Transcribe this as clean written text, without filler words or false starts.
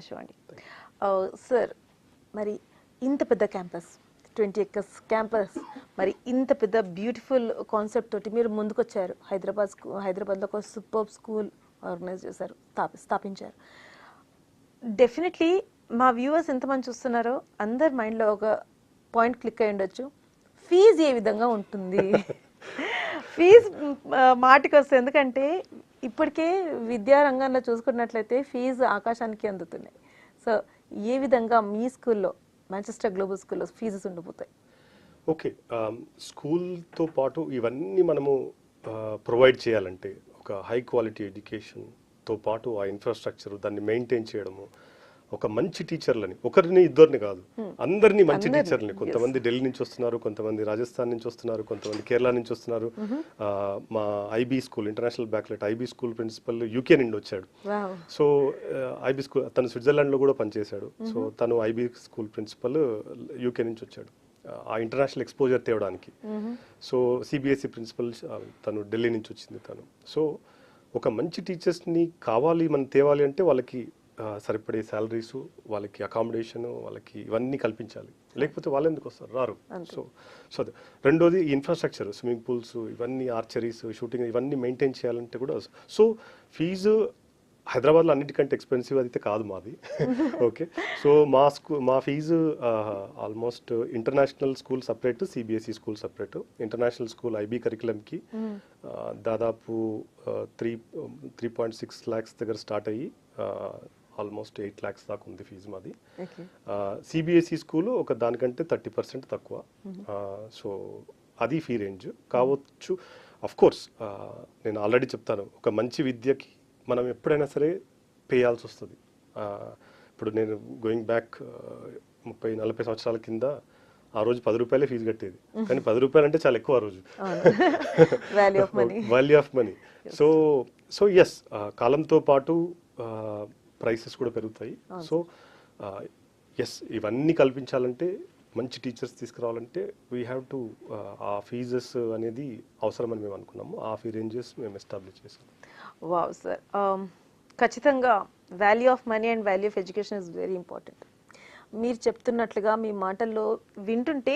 అవకాశం అండి. సార్, మరి ఇంత పెద్ద క్యాంపస్, 20 acres క్యాంపస్, మరి ఇంత పెద్ద బ్యూటిఫుల్ కాన్సెప్ట్ తోటి మీరు ముందుకొచ్చారు. హైదరాబాద్లో ఒక సూపర్ స్కూల్ ఆర్గనైజ్ చేశారు, స్థాపించారు. డెఫినెట్లీ మా వ్యూవర్స్ ఎంతమంది చూస్తున్నారో అందరి మైండ్లో ఒక పాయింట్ క్లిక్ అయి ఉండొచ్చు, ఫీజు ఏ విధంగా ఉంటుంది. ఫీజు మాటికి వస్తుంది, ఎందుకంటే ఇప్పటికే విద్యారంగంలో చూసుకున్నట్లయితే ఫీజు ఆకాశానికి అందుతున్నాయి. సో ఏ విధంగా మీ స్కూల్లో, మాంచెస్టర్ గ్లోబల్ స్కూల్లో ఫీజెస్ ఉండిపోతాయి? ఓకే, స్కూల్తో పాటు ఇవన్నీ మనము ప్రొవైడ్ చేయాలంటే ఒక హై క్వాలిటీ ఎడ్యుకేషన్తో పాటు ఆ ఇన్ఫ్రాస్ట్రక్చర్, దాన్ని మెయింటైన్ చేయడము, ఒక మంచి టీచర్లని, ఒకరిని ఇద్దరిని కాదు, అందరినీ మంచి టీచర్లని. కొంతమంది ఢిల్లీ నుంచి వస్తున్నారు, కొంతమంది రాజస్థాన్ నుంచి వస్తున్నారు, కొంతమంది కేరళ నుంచి వస్తున్నారు. మా IB school, international baccalaureate IB school principal UK నుండి వచ్చాడు. సో ఐబీ స్కూల్, తను స్విట్జర్లాండ్లో కూడా పనిచేశాడు. సో తను ఐబీ స్కూల్ ప్రిన్సిపల్ యూకే నుంచి వచ్చాడు ఆ ఇంటర్నేషనల్ ఎక్స్పోజర్ తేవడానికి. సో సిబిఎస్ఈ ప్రిన్సిపల్ తను ఢిల్లీ నుంచి వచ్చింది తను. సో ఒక మంచి టీచర్స్ని కావాలి మనం తేవాలి అంటే వాళ్ళకి సరిపడే శాలరీస్, వాళ్ళకి అకామిడేషన్, వాళ్ళకి ఇవన్నీ కల్పించాలి. లేకపోతే వాళ్ళు ఎందుకు వస్తారు, రారు. సో అదే. రెండోది ఈ ఇన్ఫ్రాస్ట్రక్చర్, స్విమ్మింగ్ పూల్స్, ఇవన్నీ ఆర్చరీస్, షూటింగ్, ఇవన్నీ మెయింటైన్ చేయాలంటే కూడా. సో ఫీజు హైదరాబాద్లో అన్నిటికంటే ఎక్స్పెన్సివ్ అయితే కాదు మాది. ఓకే, సో మా fees almost international school separate, CBSE school separate. International school IB కరికులంకి దాదాపు 3.6 lakhs దగ్గర స్టార్ట్ అయ్యి ఆల్మోస్ట్ 8 lakhs దాకా ఉంది ఫీజు మాది. సిబిఎస్ఈ స్కూల్ ఒక దానికంటే 30% తక్కువ. సో అది ఫీ రేంజ్ కావచ్చు. అఫ్ కోర్స్ నేను ఆల్రెడీ చెప్తాను, ఒక మంచి విద్యకి మనం ఎప్పుడైనా సరే పేయాల్సి వస్తుంది. ఇప్పుడు నేను గోయింగ్ బ్యాక్ 30-40 సంవత్సరాల కింద ఆ రోజు 10 రూపాయలే ఫీజు కట్టేది, కానీ 10 రూపాయలు అంటే చాలా ఎక్కువ ఆ రోజు, value of money. So yes, కాలంతో పాటు ప్రైసెస్ కూడా పెరుగుతాయి. సో ఎస్, ఇవన్నీ కల్పించాలంటే, మంచి టీచర్స్ తీసుకురావాలంటే వీ హ్యావ్ టు ఆ ఫీజెస్ అనేది అవసరమని మేము అనుకున్నాము. ఆ ఫీ రేంజెస్ మేము ఎస్టాబ్లిష్ చేసాము. వావ్ సార్, ఖచ్చితంగా value of money and value of education is very important. మీరు చెప్తున్నట్లుగా మీ మాటల్లో వింటుంటే